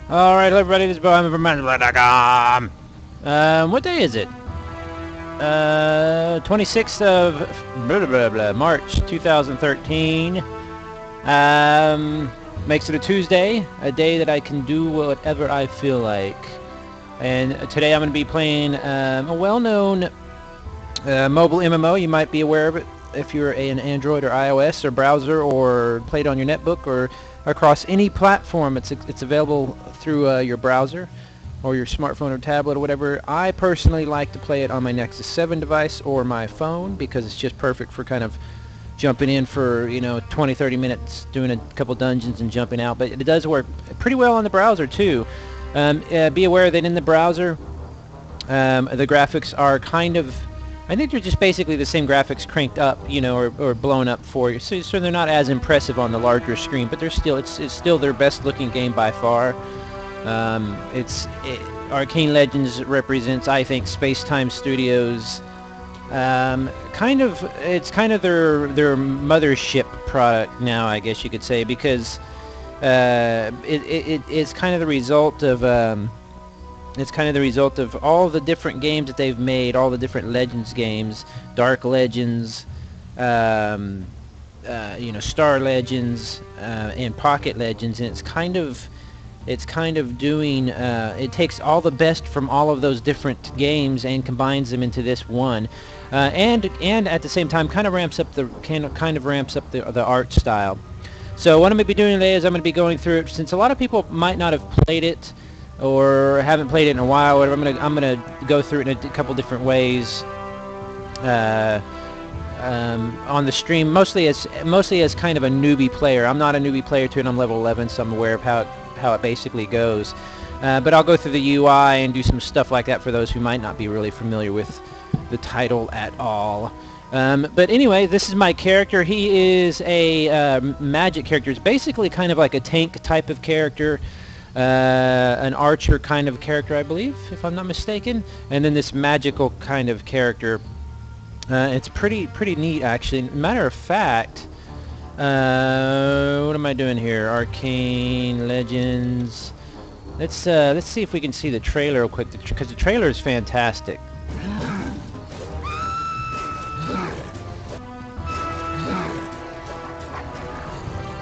Alright, hello everybody, this is beau-hindman from mobile-mmorpg. What day is it? 26th of March 2013. Makes it a Tuesday, a day that I can do whatever I feel like. And today I'm going to be playing a well-known mobile MMO. You might be aware of it if you're an Android or iOS or browser, or played on your netbook or across any platform. It's available through your browser or your smartphone or tablet or whatever. I personally like to play it on my Nexus 7 device or my phone because it's just perfect for kind of jumping in for 20-30 minutes, doing a couple dungeons and jumping out. But it does work pretty well on the browser too. Be aware that in the browser the graphics are kind of, I think they're just basically the same graphics cranked up, or blown up for you. So they're not as impressive on the larger screen, but they're still, it's still their best looking game by far. Arcane Legends represents, I think, Spacetime-Studios. It's kind of their mothership product now, I guess you could say, because it's kind of the result of it's kind of the result of all the different games that they've made, all the different Legends games, Dark Legends, Star Legends, and Pocket Legends, and it's kind of doing, it takes all the best from all of those different games and combines them into this one, and at the same time kind of ramps up the art style. So what I'm going to be doing today is I'm going to be going through it, since a lot of people might not have played it or haven't played it in a while. Whatever, I'm gonna go through it in a couple different ways on the stream, mostly as kind of a newbie player. I'm not a newbie player to it. I'm level 11, so I'm aware of how it basically goes. But I'll go through the UI and do some stuff like that for those who might not be really familiar with the title at all. But anyway, this is my character. He is a magic character. It's basically kind of like a tank type of character. An archer kind of character, I believe, if I'm not mistaken, and then this magical kind of character. It's pretty neat, actually. Matter of fact, what am I doing here? Arcane Legends. Let's see if we can see the trailer real quick, because the trailer is fantastic.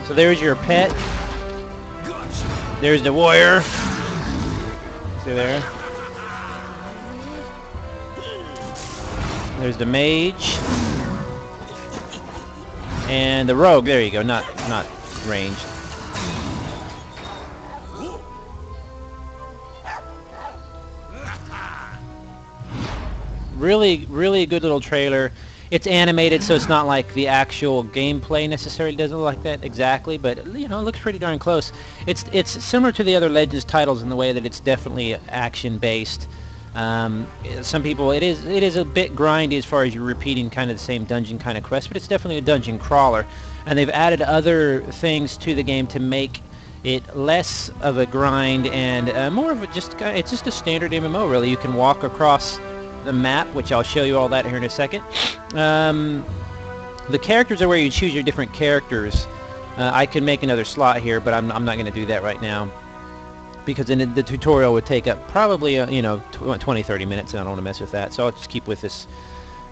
So there's your pet. There's the warrior. See there? There's the mage. And the rogue. There you go. Not ranged. Really good little trailer. It's animated, so it's not like the actual gameplay necessarily doesn't look like that exactly, but it looks pretty darn close. It's similar to the other Legends titles in the way that it's definitely action-based. Some people, it is a bit grindy as far as you're repeating kind of the same dungeon kind of quest, but it's definitely a dungeon crawler. And they've added other things to the game to make it less of a grind and more of it's just a standard MMO, really. You can walk across the map, which I'll show you all that here in a second. The characters are where you choose your different characters. I can make another slot here, but I'm not going to do that right now, because then the tutorial would take up probably 20-30 minutes, and I don't want to mess with that. So I'll just keep with this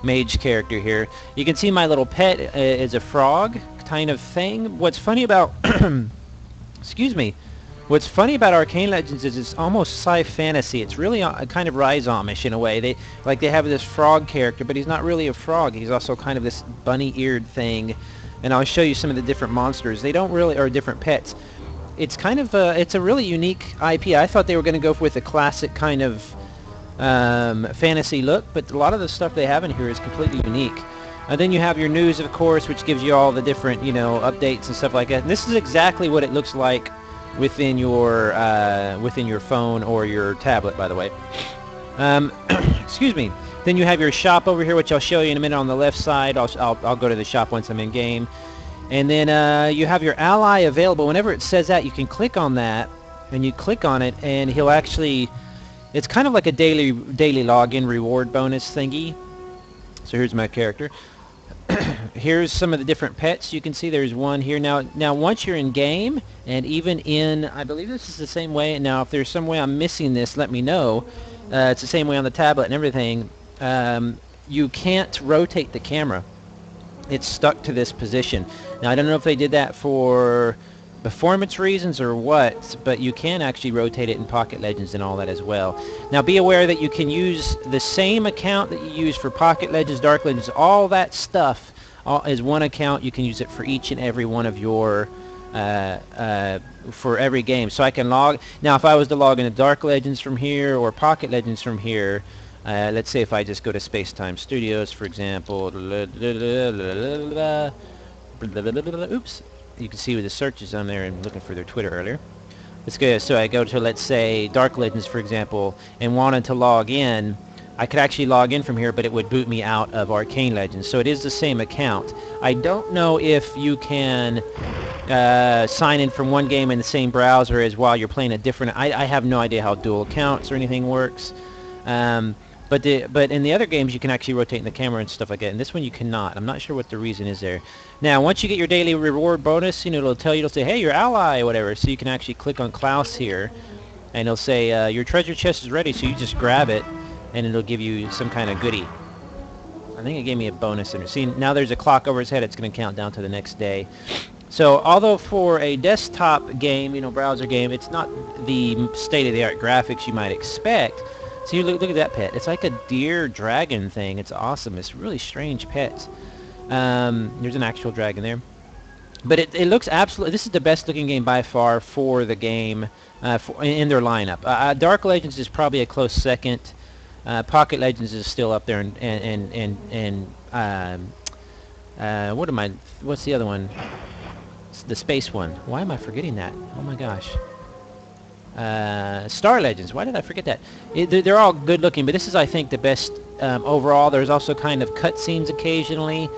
mage character here. You can see my little pet is a frog kind of thing. What's funny about excuse me. What's funny about Arcane Legends is it's almost sci-fantasy. It's really kind of Rise-Amish in a way. They have this frog character, but he's not really a frog. He's also kind of this bunny-eared thing. And I'll show you some of the different monsters. They don't really, or different pets. It's kind of it's a really unique IP. I thought they were going to go with a classic kind of fantasy look, but a lot of the stuff they have in here is completely unique. And then you have your news, of course, which gives you all the different updates and stuff like that. And this is exactly what it looks like within your phone or your tablet, by the way. Excuse me. Then you have your shop over here, which I'll show you in a minute on the left side. I'll go to the shop once I'm in game. And then you have your ally available. Whenever it says that, you can click on that, and you click on it, and he'll actually, it's kind of like a daily login reward bonus thingy. So here's my character. here's some of the different pets. You can see there's one here. Now once you're in game, and even in, I believe this is the same way. Now if there's some way I'm missing this, let me know. It's the same way on the tablet and everything. You can't rotate the camera. It's stuck to this position. Now I don't know if they did that for performance reasons or what, but you can actually rotate it in Pocket Legends and all that as well. Now be aware that you can use the same account that you use for Pocket Legends, Dark Legends, all that stuff is one account. You can use it for each and every one of your for every game. So I can log, now if I was to log into Dark Legends from here or Pocket Legends from here, let's say if I just go to Spacetime-Studios, for example, oops, you can see with the searches on there and looking for their Twitter earlier. Let's go, so I go to, let's say, Dark Legends, for example, and wanted to log in. I could actually log in from here, but it would boot me out of Arcane Legends. So it is the same account. I don't know if you can sign in from one game in the same browser as while you're playing a different... I have no idea how dual accounts or anything works. But in the other games you can actually rotate the camera and stuff like that. And this one you cannot. I'm not sure what the reason is there. Now once you get your daily reward bonus, you know, it'll tell you, it'll say, hey, your ally or whatever. So you can actually click on Klaus here, and it'll say your treasure chest is ready. So you just grab it, and it'll give you some kind of goodie. I think it gave me a bonus. And see, now there's a clock over his head. It's going to count down to the next day. So although for a desktop game, you know, browser game, it's not the state-of-the-art graphics you might expect. So you look at that pet. It's like a deer dragon thing. It's awesome. It's really strange pets. There's an actual dragon there. But it looks absolutely... This is the best looking game by far for the game in their lineup. Dark Legends is probably a close second. Pocket Legends is still up there, and what's the other one? It's the space one. Why am I forgetting that? Oh my gosh. Star Legends. Why did I forget that? They're all good looking, but this is, I think, the best overall. There's also kind of cutscenes occasionally.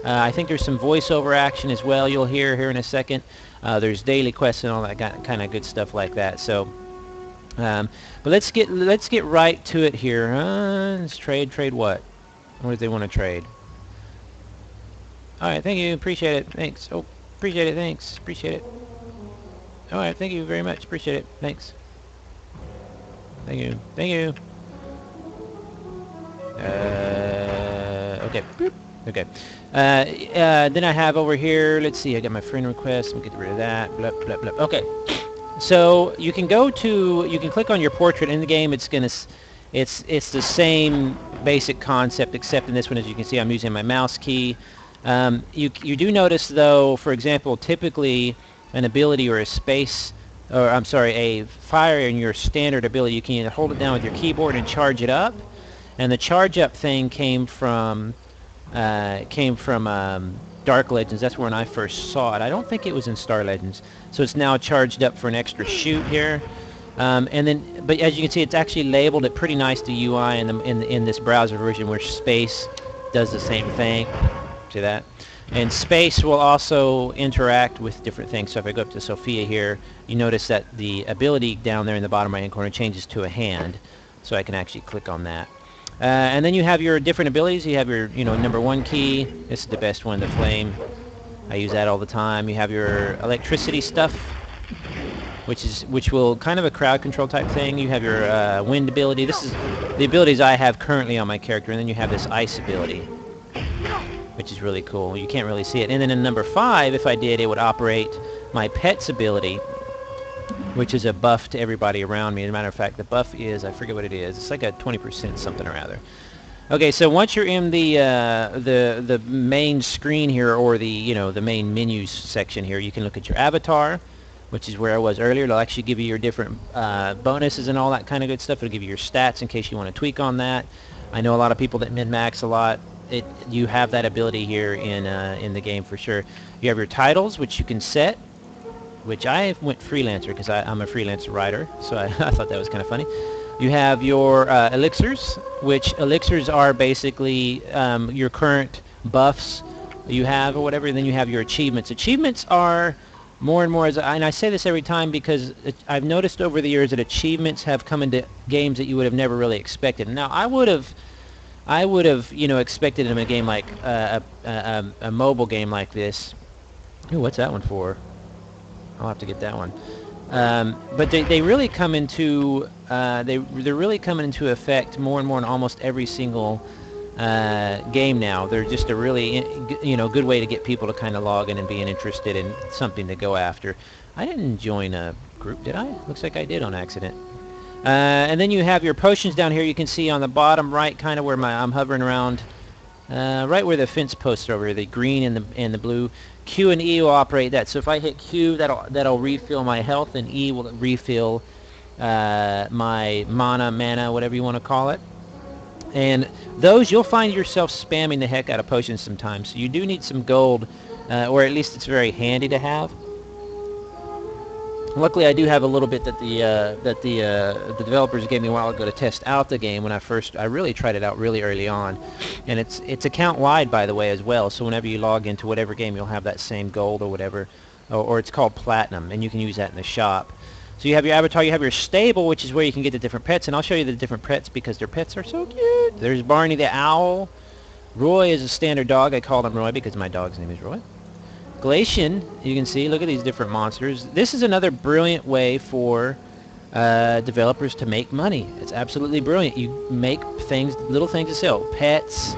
I think there's some voiceover action as well. You'll hear here in a second. There's daily quests and all that kind of good stuff like that. So, but let's get right to it here. Let's trade what? What do they want to trade? All right, thank you. Appreciate it. Thanks. Oh, appreciate it. Thanks. Appreciate it. All right, thank you very much. Appreciate it. Thanks. Thank you. Thank you. Okay. Boop. Okay. Then I have over here, let's see, I got my friend request. We'll get rid of that. Blah, blah, blah. Okay. So you can click on your portrait in the game. It's the same basic concept, except in this one, as you can see, I'm using my mouse key. You do notice, though, for example, typically an ability or a fire in your standard ability, you can either hold it down with your keyboard and charge it up, and the charge up thing came from Dark Legends. That's when I first saw it. I don't think it was in Star Legends, so it's now charged up for an extra shoot here. But as you can see, it's actually labeled it pretty nice, the UI in this browser version, where Space does the same thing. See that? And Space will also interact with different things. So if I go up to Sophia here, you notice that the ability down there in the bottom right-hand corner changes to a hand. So I can actually click on that. And then you have your different abilities. You have your, number 1 key. This is the best one, the flame. I use that all the time. You have your electricity stuff, which will kind of a crowd control type thing. You have your wind ability. This is the abilities I have currently on my character. And then you have this ice ability, which is really cool. You can't really see it. And then in number 5, if I did, it would operate my pet's ability, which is a buff to everybody around me. As a matter of fact, the buff is, I forget what it is. It's like a 20% something or other. Okay, so once you're in the main screen here, or the main menus section here, you can look at your avatar, which is where I was earlier. It'll actually give you your different bonuses and all that kind of good stuff. It'll give you your stats in case you want to tweak on that. I know a lot of people that min-max a lot. You have that ability here in the game for sure. You have your titles, which you can set, which I went freelancer because I'm a freelance writer, so I thought that was kind of funny. You have your elixirs, which elixirs are basically your current buffs you have or whatever, and then you have your achievements. Achievements are more and more, and I say this every time because I've noticed over the years that achievements have come into games that you would have never really expected. Now, I would have I would have, you know, expected in a game like a mobile game like this. Ooh, what's that one for? I'll have to get that one. But they really come into they're really coming into effect more and more in almost every single game now. They're just a really, you know, good way to get people to kind of log in and being interested in something to go after. I didn't join a group, did I? Looks like I did on accident. And then you have your potions down here. You can see on the bottom right, kind of where I'm hovering around, right where the fence posts are over here, the green and the blue. Q and E will operate that. So if I hit Q, that'll refill my health, and E will refill my mana, whatever you want to call it. And those, you'll find yourself spamming the heck out of potions sometimes. So you do need some gold, or at least it's very handy to have. Luckily, I do have a little bit that the developers gave me a while ago to test out the game when I really tried it out really early on, and it's account wide, by the way, as well. So whenever you log into whatever game, you'll have that same gold or whatever, or it's called platinum, and you can use that in the shop. So you have your avatar, you have your stable, which is where you can get the different pets, and I'll show you the different pets because their pets are so cute. There's Barney the owl. Roy is a standard dog. I called him Roy because my dog's name is Roy. Glacian, you can see, look at these different monsters. This is another brilliant way for developers to make money. It's absolutely brilliant. You make things, little things to sell. Pets,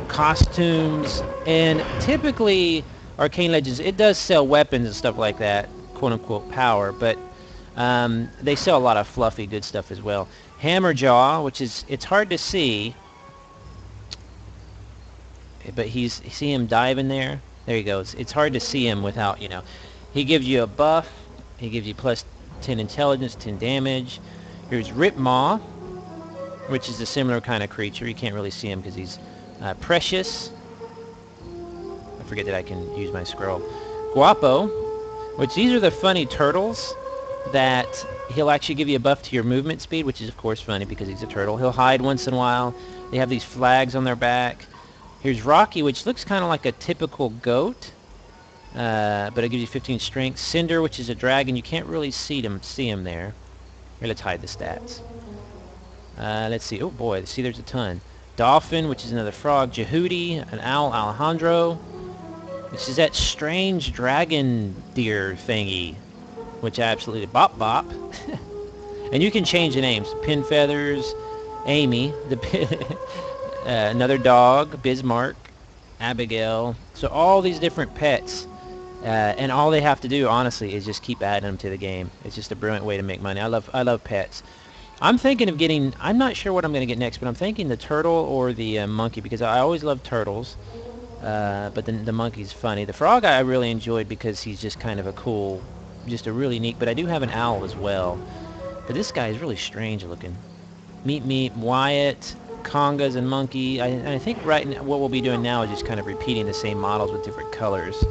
costumes, and typically Arcane Legends, it does sell weapons and stuff like that, quote-unquote power, but they sell a lot of fluffy good stuff as well. Hammerjaw, which is, it's hard to see, but see him diving there? There he goes. It's hard to see him without, you know. He gives you a buff. He gives you plus 10 intelligence, 10 damage. Here's Ripmaw, which is a similar kind of creature. You can't really see him because he's precious. I forget that I can use my scroll. Guapo, which these are the funny turtles that he'll actually give you a buff to your movement speed, which is of course funny because he's a turtle. He'll hide once in a while. They have these flags on their back. Here's Rocky, which looks kind of like a typical goat, but it gives you 15 strength. Cinder, which is a dragon. You can't really see him there. Here, let's hide the stats. Let's see. Oh boy, see, there's a ton. Dolphin, which is another frog. Jehudi, an owl. Alejandro, which is that strange dragon deer thingy, which I absolutely bop. And you can change the names. Pin Feathers, Amy, another dog, Bismarck, Abigail. So all these different pets, and all they have to do, honestly, is just keep adding them to the game. It's just a brilliant way to make money. I love pets. I'm thinking of getting, I'm not sure what I'm going to get next, but I'm thinking the turtle or the monkey, because I always love turtles, but the monkey's funny. The frog I really enjoyed because he's just kind of a cool, just a really neat, but I do have an owl as well. But this guy is really strange looking. Meet Wyatt, congas and monkey. I think right now what we'll be doing now is just kind of repeating the same models with different colors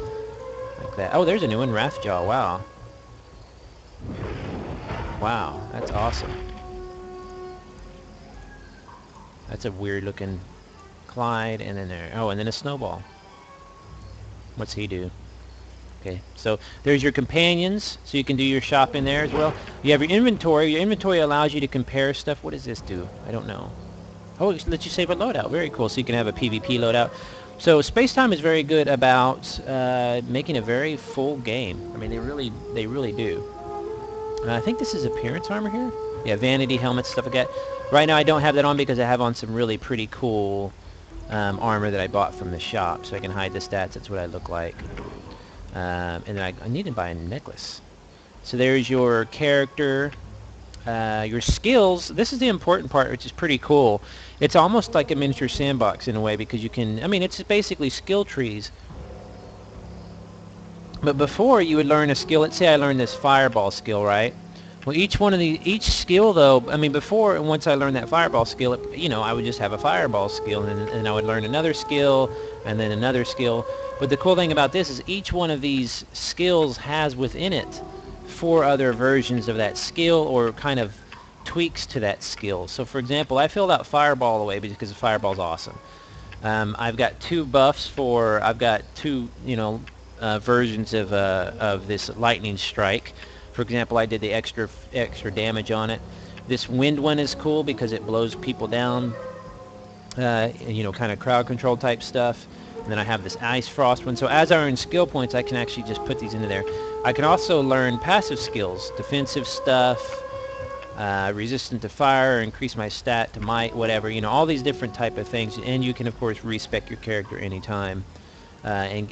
like that. Oh, there's a new one, Wrathjaw. Wow, that's awesome. That's a weird looking Clyde, and then there, oh, and then a Snowball. What's he do? Okay, so there's your companions, so you can do your shopping there as well. You have your inventory. Your inventory allows you to compare stuff. What does this do? I don't know. Oh, it lets you save a loadout. Very cool. So you can have a PvP loadout. So Spacetime is very good about making a very full game. I mean, they really do. I think this is appearance armor here. Yeah, vanity helmets, stuff like that. Right now I don't have that on because I have on some really pretty cool armor that I bought from the shop, so I can hide the stats. That's what I look like. And then I need to buy a necklace. So there's your character. Your skills, this is the important part, which is pretty cool. It's almost like a miniature sandbox in a way because you can, I mean, it's basically skill trees. But before you would learn a skill, let's say I learned this fireball skill, right? Well, each skill though, I mean, before, once I learned that fireball skill, you know, I would just have a fireball skill, and I would learn another skill, and then another skill. But the cool thing about this is each one of these skills has within it 4 other versions of that skill, or kind of tweaks to that skill. So for example, I filled out Fireball away because Fireball's awesome. I've got 2 buffs for, I've got 2, you know, versions of this Lightning Strike. For example, I did the extra damage on it. This wind one is cool because it blows people down. you know, kind of crowd control type stuff. And then I have this ice frost one. So as I earn skill points, I can actually just put these into there. I can also learn passive skills, defensive stuff, resistant to fire, increase my stat to might, whatever, you know, all these different type of things. And you can of course respec your character anytime, and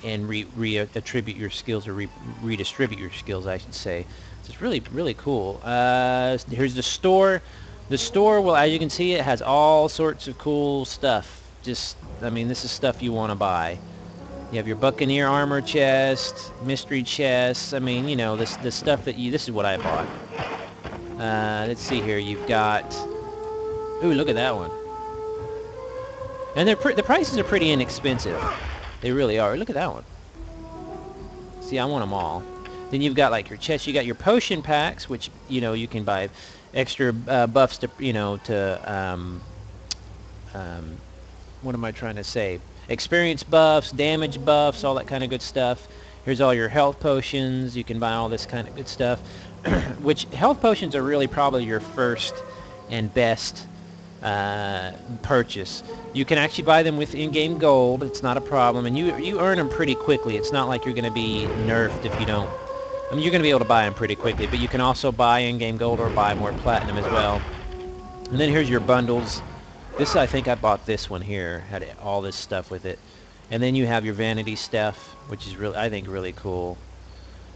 attribute your skills, or redistribute your skills, I should say. So it's really cool. Here's the store. The store, well, as you can see, it has all sorts of cool stuff. Just, I mean, this is stuff you want to buy. You have your Buccaneer armor chest, mystery chests. I mean, you know, this stuff that you. This is what I bought. Let's see here. You've got. Ooh, look at that one. And the prices are pretty inexpensive. They really are. Look at that one. See, I want them all. Then you've got like your chest. You got your potion packs, which, you know, you can buy extra buffs to, you know, to what am I trying to say? Experience buffs, damage buffs, all that kind of good stuff. Here's all your health potions. You can buy all this kind of good stuff. Which health potions are really probably your first and best purchase. You can actually buy them with in-game gold. It's not a problem, and you earn them pretty quickly. It's not like you're going to be nerfed if you don't. I mean, you're going to be able to buy them pretty quickly, but you can also buy in-game gold or buy more platinum as well. And then here's your bundles. This, I think I bought this one here. Had all this stuff with it. And then you have your vanity stuff, which is really, I think, really cool.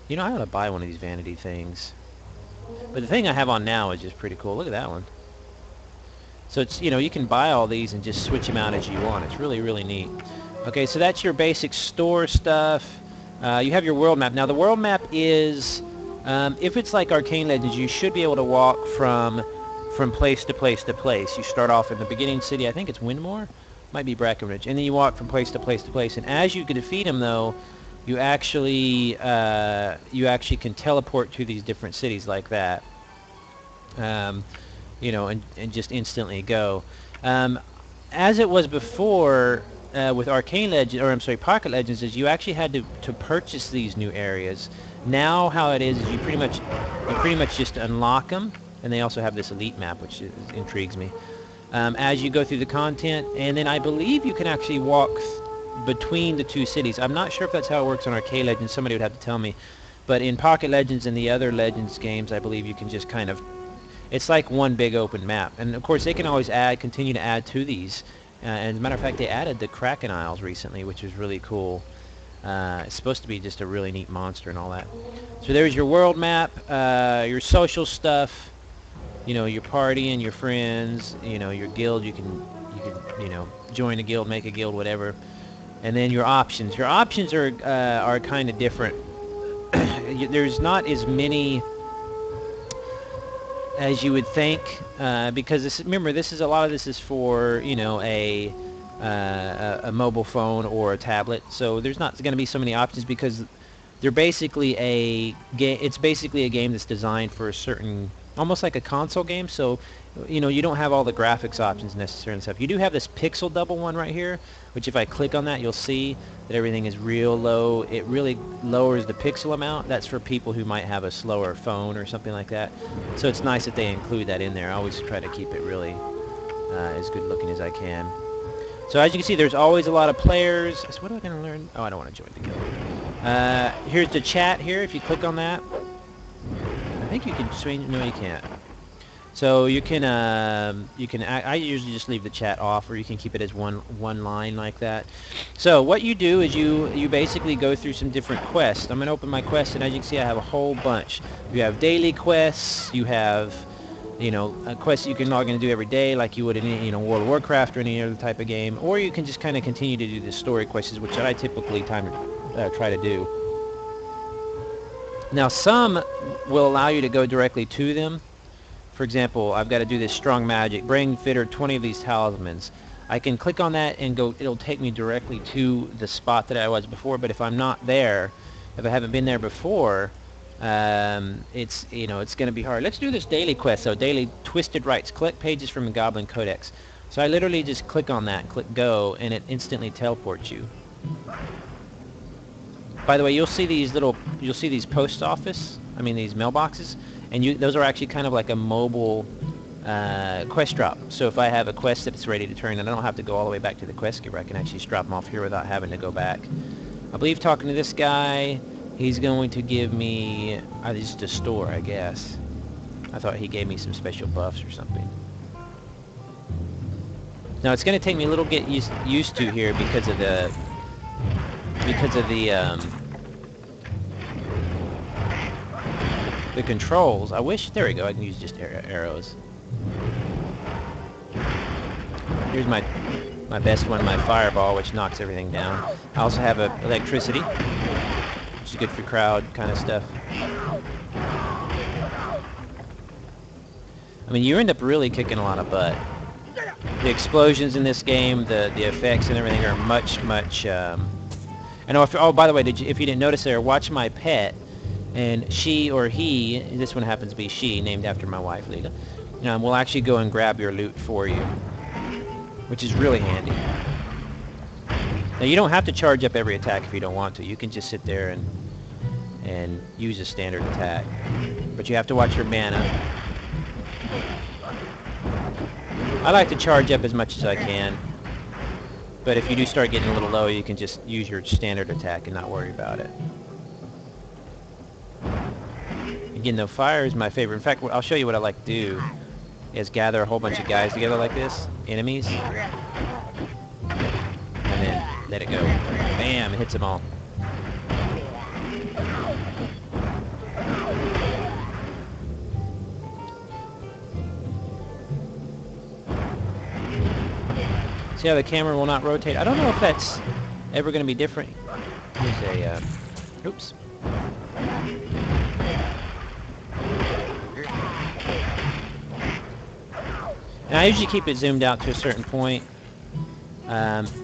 You know, I ought to buy one of these vanity things. But the thing I have on now is just pretty cool. Look at that one. So it's, you know, you can buy all these and just switch them out as you want. It's really neat. Okay, so that's your basic store stuff. You have your world map. Now the world map is, if it's like Arcane Legends, you should be able to walk from place to place to place. You start off in the beginning city. I think it's Windmore, might be Brackenridge, and then you walk from place to place to place. And as you can defeat them, though, you actually can teleport to these different cities like that. You know, and just instantly go. As it was before with Arcane Legends, or I'm sorry, Pocket Legends, is you actually had to purchase these new areas. Now how it is you pretty much just unlock them, and they also have this elite map, which intrigues me. As you go through the content, and then I believe you can actually walk between the two cities. I'm not sure if that's how it works on Arcane Legends. Somebody would have to tell me. But in Pocket Legends and the other Legends games, I believe you can just kind of, it's like one big open map. And of course they can always continue to add to these. And as a matter of fact, they added the Kraken Isles recently, which is really cool. It's supposed to be just a really neat monster and all that. So there's your world map, your social stuff, you know, your party and your friends, you know, your guild. You can you know, join a guild, make a guild, whatever. And then your options. Your options are kind of different. There's not as many as you would think, because this, remember, this is, a lot of this is for, you know, a mobile phone or a tablet. So there's not going to be so many options because they're basically a game. It's basically a game that's designed for a certain, almost like a console game. So, you know, you don't have all the graphics options necessarily and stuff. You do have this pixel double one right here, which if I click on that, you'll see that everything is real low. It really lowers the pixel amount. That's for people who might have a slower phone or something like that. So it's nice that they include that in there. I always try to keep it really as good looking as I can. So as you can see, there's always a lot of players. So what am I going to learn? Oh, I don't want to join the guild. Here's the chat here. If you click on that, I think you can swing. No, you can't. So you can I usually just leave the chat off, or you can keep it as one line like that. So what you do is you basically go through some different quests. I'm gonna open my quest, and as you can see, I have a whole bunch. You have daily quests. You have, you know, quests you can log in and do every day, like you would in, you know, World of Warcraft or any other type of game. Or you can just kind of continue to do the story quests, which I typically try to do. Now some will allow you to go directly to them. For example, I've got to do this strong magic, bring fitter 20 of these talismans. I can click on that and go, it'll take me directly to the spot that I was before. But if I'm not there, if I haven't been there before, it's, you know, it's going to be hard. Let's do this daily quest. So daily twisted rites, collect pages from the Goblin Codex. So I literally just click on that, click go, and it instantly teleports you. By the way, you'll see these post office, these mailboxes, and those are actually kind of like a mobile quest drop. So if I have a quest that's ready to turn, and I don't have to go all the way back to the quest giver, I can actually just drop them off here without having to go back. I believe talking to this guy, he's going to give me, just a store, I guess. I thought he gave me some special buffs or something. Now it's going to take me a little get used to here because of the controls. I wish, there we go, I can use just arrows. Here's my best one, my fireball, which knocks everything down. I also have electricity, which is good for crowd kind of stuff. I mean, you end up really kicking a lot of butt. The explosions in this game, the effects and everything are much. I know. Oh, by the way, if you didn't notice there, watch my pet, and she or he, this one happens to be she, named after my wife, Lita, will actually go and grab your loot for you, which is really handy. Now you don't have to charge up every attack if you don't want to. You can just sit there and use a standard attack, but you have to watch your mana. I like to charge up as much as I can, but if you do start getting a little low, you can just use your standard attack and not worry about it. Again, though, fire is my favorite. In fact, I'll show you what I like to do, is gather a whole bunch of guys together like this, enemies, and then let it go. Bam! It hits them all. See how the camera will not rotate? I don't know if that's ever going to be different. Here's a, oops. And I usually keep it zoomed out to a certain point.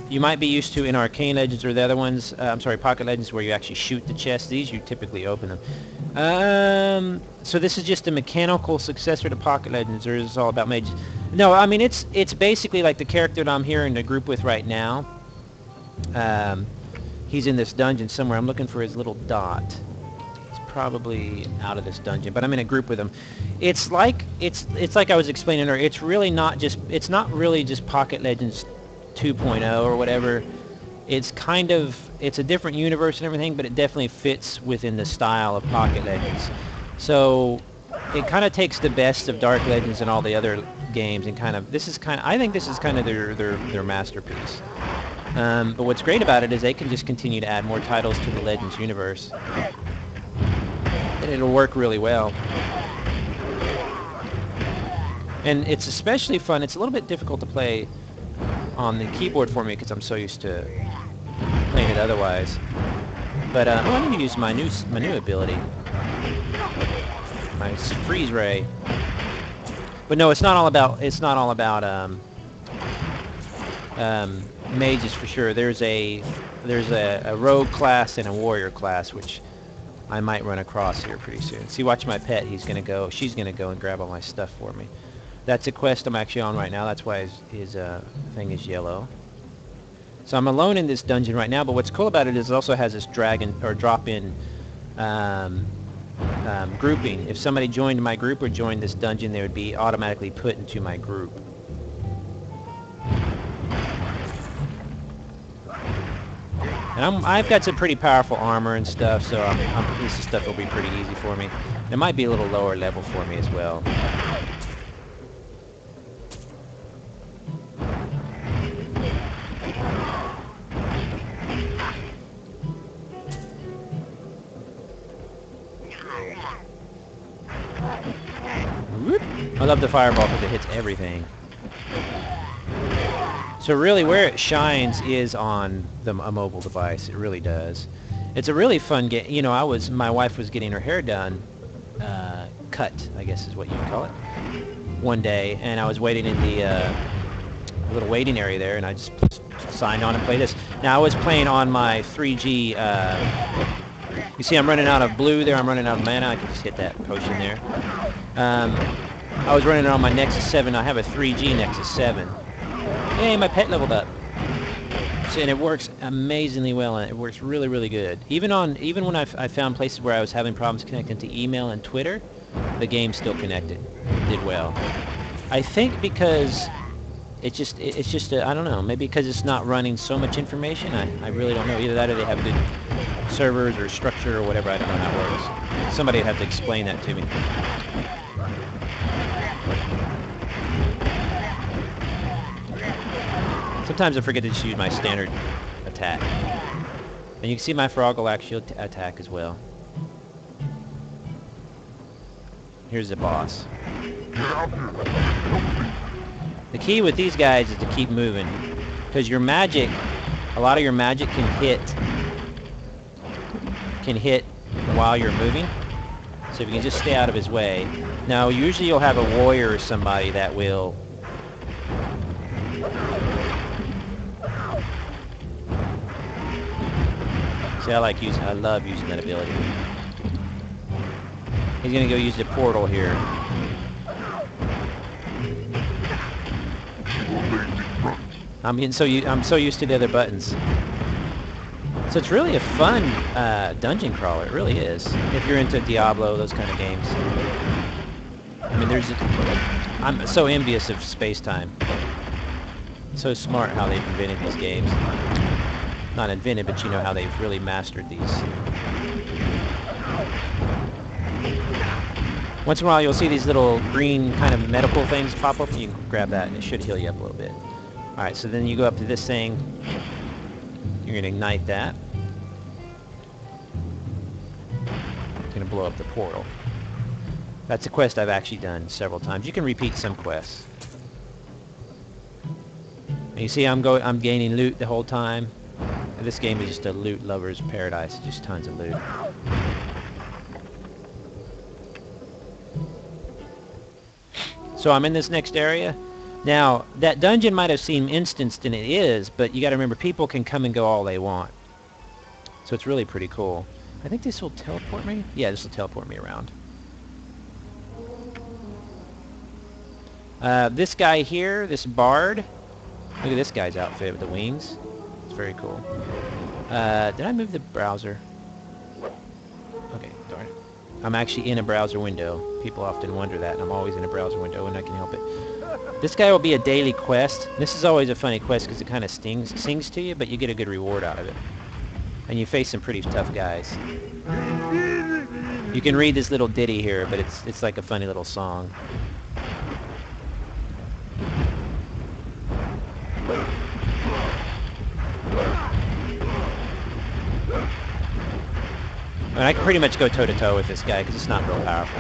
You might be used to in Arcane Legends or the other ones, I'm sorry, Pocket Legends, where you actually shoot the chests. These, you typically open them. So this is just a mechanical successor to Pocket Legends, or is this all about mages? No, I mean, it's basically like the character that I'm here in the group with right now. He's in this dungeon somewhere. I'm looking for his little dot. He's probably out of this dungeon, but I'm in a group with him. It's like I was explaining earlier. It's not really just Pocket Legends 2.0 or whatever. It's a different universe and everything, but it definitely fits within the style of Pocket Legends. So it kind of takes the best of Dark Legends and all the other games, and I think this is kind of their masterpiece. But what's great about it is they can just continue to add more titles to the Legends universe, and it'll work really well. And it's especially fun. It's a little bit difficult to play on the keyboard for me because I'm so used to playing it otherwise. But I'm going to use my new ability, my freeze ray. But no, it's not all about mages for sure. There's a rogue class and a warrior class, which I might run across here pretty soon. See, watch my pet. She's gonna go and grab all my stuff for me. That's a quest I'm actually on right now. That's why his thing is yellow. So I'm alone in this dungeon right now, but what's cool about it is it also has this dragon or drop-in grouping. If somebody joined my group or joined this dungeon, they would be automatically put into my group. And I've got some pretty powerful armor and stuff, so this stuff will be pretty easy for me. It might be a little lower level for me as well. I love the fireball because it hits everything. So really where it shines is on a mobile device. It really does. It's a really fun game. You know, my wife was getting her hair done, cut, I guess is what you'd call it, one day, and I was waiting in the little waiting area there, and I just signed on and played this. Now I was playing on my 3G, you see I'm running out of blue there, I'm running out of mana, I can just hit that potion there. I was running on my Nexus 7, I have a 3G Nexus 7. Hey, my pet leveled up. So, and it works amazingly well, and it works really, really good. Even when I found places where I was having problems connecting to email and Twitter, the game still connected. It did well. I think because it's just I don't know, maybe because it's not running so much information. I really don't know. Either that or they have good servers or structure or whatever. I don't know how it works. Somebody would have to explain that to me. Sometimes I forget to just use my standard attack. And you can see my frog will actually attack as well. Here's the boss. The key with these guys is to keep moving. Because your magic, a lot of your magic can hit while you're moving. So if you can just stay out of his way. Now usually you'll have a warrior or somebody that will see, I love using that ability. He's gonna go use the portal here. I'm so used to the other buttons. So it's really a fun dungeon crawler. It really is. If you're into Diablo, those kind of games. I mean, I'm so envious of Spacetime. So smart how they've invented these games. Not invented, but you know how they've really mastered these. Once in a while you'll see these little green kind of medical things pop up and you can grab that and it should heal you up a little bit. Alright, so then you go up to this thing. You're going to ignite that. It's going to blow up the portal. That's a quest I've actually done several times. You can repeat some quests. And you see I'm gaining loot the whole time. This game is just a loot lover's paradise. Just tons of loot. So I'm in this next area. Now, that dungeon might have seemed instanced, and it is, but you got to remember, people can come and go all they want. So it's really pretty cool. I think this will teleport me? Yeah, this will teleport me around. This guy here, this bard, look at this guy's outfit with the wings. It's very cool. Did I move the browser? Okay, darn it. I'm actually in a browser window. People often wonder that, and I'm always in a browser window when I can help it. This guy will be a daily quest. This is always a funny quest because it kind of sings to you, but you get a good reward out of it. And you face some pretty tough guys. You can read this little ditty here, but it's like a funny little song. And I can pretty much go toe-to-toe with this guy because it's not real powerful.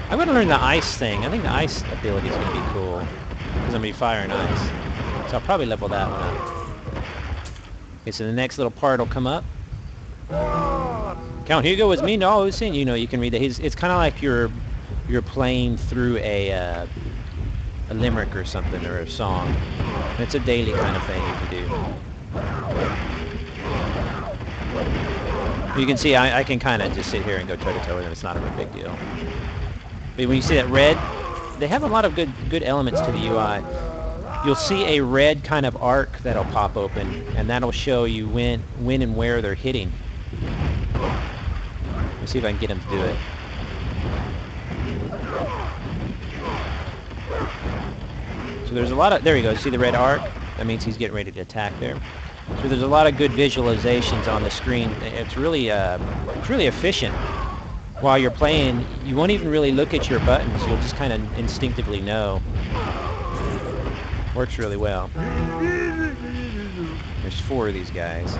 I'm going to learn the ice thing. I think the ice ability is going to be cool because I'm going to be fire and ice. So I'll probably level that one up. Okay, so the next little part will come up. Count Hugo was mean to all who's seen. You know, you can read that. It's kind of like you're playing through a limerick or something, or a song. It's a daily kind of thing you can do. You can see I can kind of just sit here and go toe-to-toe with them. It's not a real big deal. But when you see that red, they have a lot of good elements to the UI. You'll see a red kind of arc that'll pop open, and that'll show you when and where they're hitting. Let's see if I can get them to do it. So there's a lot of, there you go, see the red arc? That means he's getting ready to attack there. So there's a lot of good visualizations on the screen. It's really efficient. While you're playing, you won't even really look at your buttons. You'll just kind of instinctively know. Works really well. There's 4 of these guys.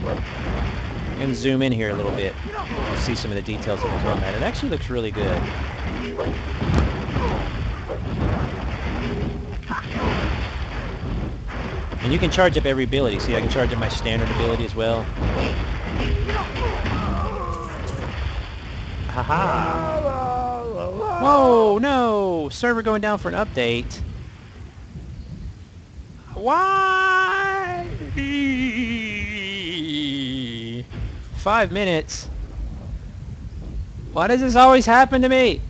I'm going to zoom in here a little bit to see some of the details of the combat. It actually looks really good. And you can charge up every ability. See, I can charge up my standard ability as well. Haha! Whoa, no! Server going down for an update. Why? 5 minutes. Why does this always happen to me?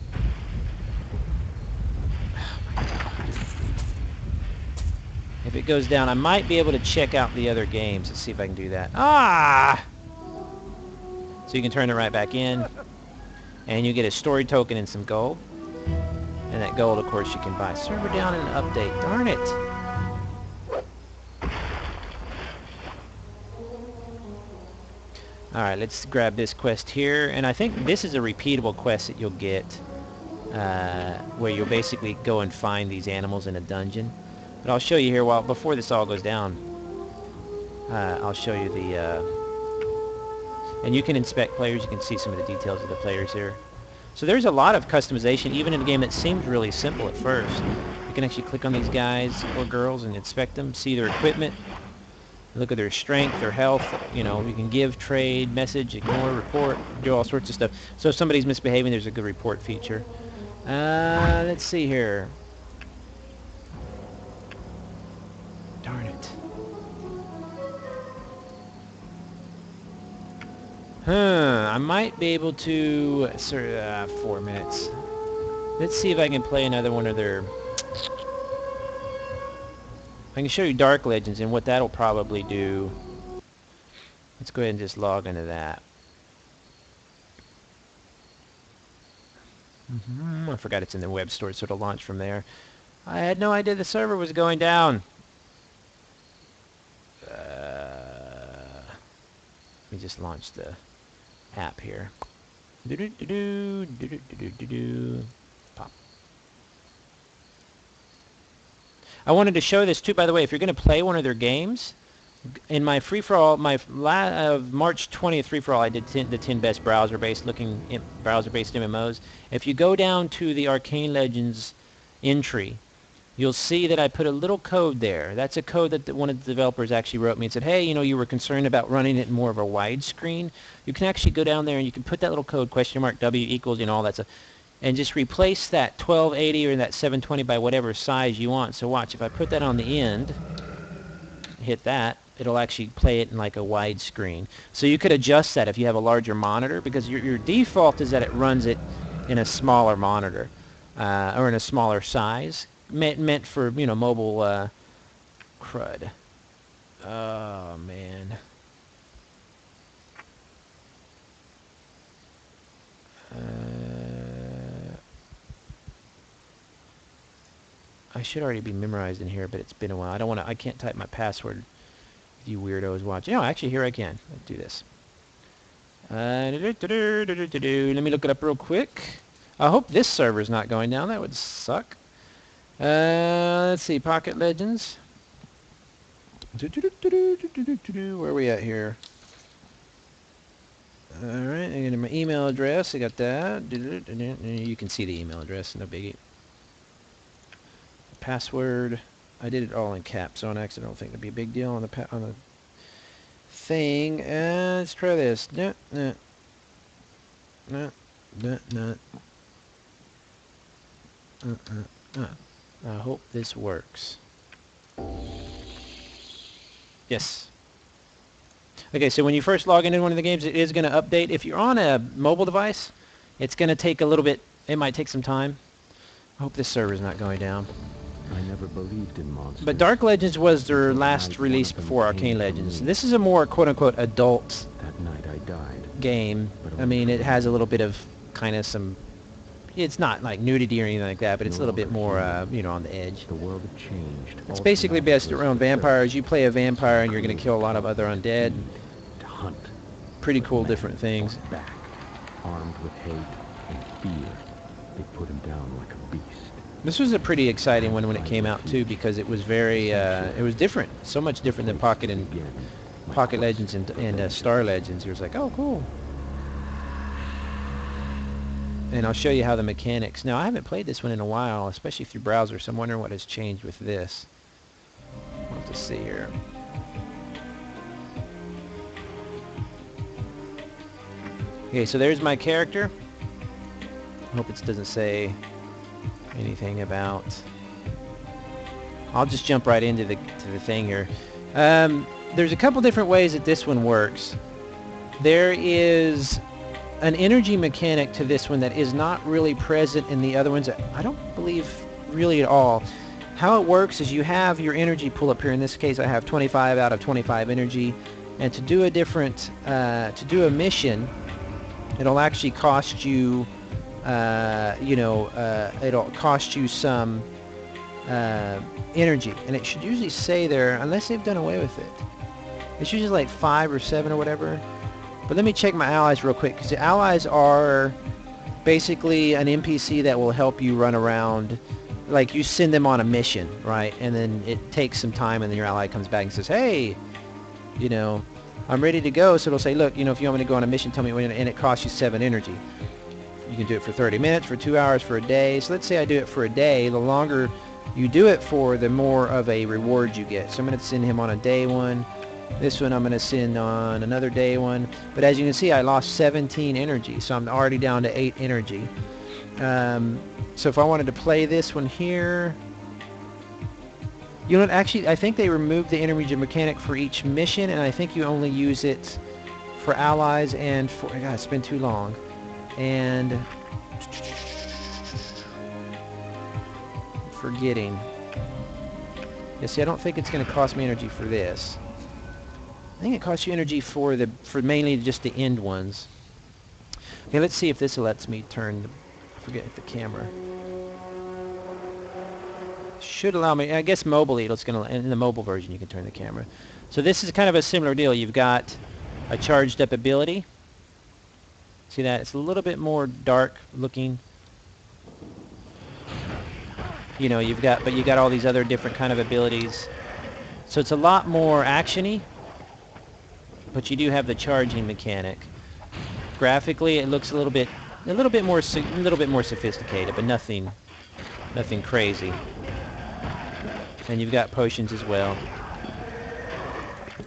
If it goes down, I might be able to check out the other games. Let's see if I can do that. Ah! So you can turn it right back in. And you get a story token and some gold. And that gold, of course, you can buy. Server down and update. Darn it! Alright, let's grab this quest here. And I think this is a repeatable quest that you'll get. Where you'll basically go and find these animals in a dungeon. But I'll show you here, before this all goes down, I'll show you the... and you can inspect players. You can see some of the details of the players here. So there's a lot of customization, even in a game that seemed really simple at first. You can actually click on these guys or girls and inspect them, see their equipment, look at their strength, their health. You know, you can give, trade, message, ignore, report, do all sorts of stuff. So if somebody's misbehaving, there's a good report feature. Let's see here. Darn it. I might be able to... 4 minutes. Let's see if I can play another one of their... I can show you Dark Legends and what that'll probably do. Let's go ahead and just log into that. I forgot it's in the web store, so it'll launch from there. I had no idea the server was going down. Let me just launch the app here. Pop. I wanted to show this too, by the way. If you're going to play one of their games, in my free-for-all, March 20th free-for-all, I did the 10 best browser-based MMOs. If you go down to the Arcane Legends entry, you'll see that I put a little code there. That's a code that one of the developers actually wrote me and said, hey, you know, you were concerned about running it in more of a widescreen. You can actually go down there and you can put that little code, $W equals, you know, all that stuff, and just replace that 1280 or that 720 by whatever size you want. So watch, if I put that on the end, hit that, it'll actually play it in like a widescreen. So you could adjust that if you have a larger monitor, because your default is that it runs it in a smaller monitor or in a smaller size. Meant for, you know, mobile crud. Oh, man. I should already be memorized in here, but it's been a while. I can't type my password if you weirdos watching. No, actually, here I can. Let's do this. Let me look it up real quick. I hope this server's not going down. That would suck. Let's see, Pocket Legends. Where are we at here? Alright, I got my email address. I got that. You can see the email address, no biggie. Password. I did it all in caps on accident. I don't think it'd be a big deal on the thing. Let's try this. I hope this works. Yes. Okay, so when you first log into one of the games, it is going to update. If you're on a mobile device, it's going to take a little bit. It might take some time. I hope this server's not going down. I never believed in monsters. But Dark Legends was their last release before Arcane Legends. This is a more quote-unquote adult That night I died. game. I mean, it has a little bit of kind of some... It's not like nudity or anything like that, but it's a little bit more, you know, on the edge. The world had changed. It's basically based around vampires. You play a vampire and you're going to kill a lot of other undead. To hunt. Pretty cool different things. Back, armed with hate and fear, they put him down like a beast. This was a pretty exciting one when it came out too, because it was very, it was different. So much different than Pocket Legends and Star Legends. It was like, oh, cool. And I'll show you how the mechanics... Now, I haven't played this one in a while, especially through browser, so I'm wondering what has changed with this. We'll have to see here. Okay, so there's my character. I hope it doesn't say anything about... I'll just jump right into the thing here. There's a couple different ways that this one works. There is an energy mechanic to this one that is not really present in the other ones. I don't believe really at all. How it works is you have your energy pool up here. In this case, I have 25 out of 25 energy. And to do a different, to do a mission, it'll actually cost you you know, it'll cost you some energy, and it should usually say there, unless they've done away with it. It's usually like 5 or 7 or whatever. But let me check my allies real quick, because the allies are basically an NPC that will help you run around. Like, you send them on a mission, right? And then it takes some time, and then your ally comes back and says, hey, you know, I'm ready to go. So it'll say, look, you know, if you want me to go on a mission, tell me when, and it costs you 7 energy. You can do it for 30 minutes, for 2 hours, for a day. So let's say I do it for a day. The longer you do it for, the more of a reward you get. So I'm going to send him on a day one. This one I'm going to send on another day one. But as you can see, I lost 17 energy. So I'm already down to 8 energy. So if I wanted to play this one here... You know what, actually, I think they removed the energy mechanic for each mission, and I think you only use it for allies and for... God, it's been too long. And... forgetting. Yeah, see, I don't think it's going to cost me energy for this. I think it costs you energy for mainly just the end ones. Okay, let's see if this lets me turn the... forget the camera. Should allow me, I guess mobile, it's going to, in the mobile version you can turn the camera. So this is kind of a similar deal. You've got a charged up ability. See that? It's a little bit more dark looking. You know, you've got, but you got all these other different kind of abilities. So it's a lot more actiony, but you do have the charging mechanic. Graphically, it looks a little bit more sophisticated, but nothing crazy. And you've got potions as well.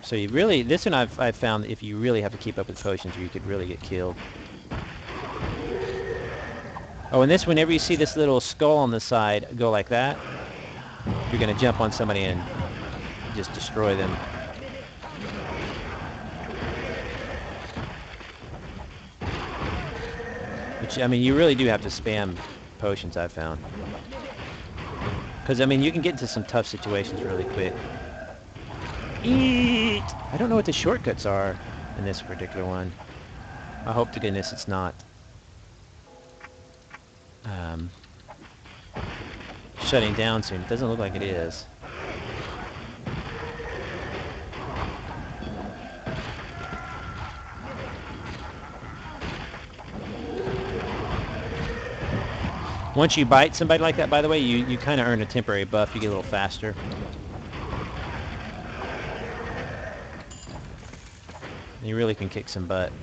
So you really, this one I've found that if you really have to keep up with potions, you could really get killed. Oh, and this, whenever you see this little skull on the side go like that, you're going to jump on somebody and just destroy them. Which, I mean, you really do have to spam potions, I've found. Because, I mean, you can get into some tough situations really quick. Eat! I don't know what the shortcuts are in this particular one. I hope to goodness it's not. Shutting down soon. It doesn't look like it is. Once you bite somebody like that, by the way, you kind of earn a temporary buff. You get a little faster. And you really can kick some butt.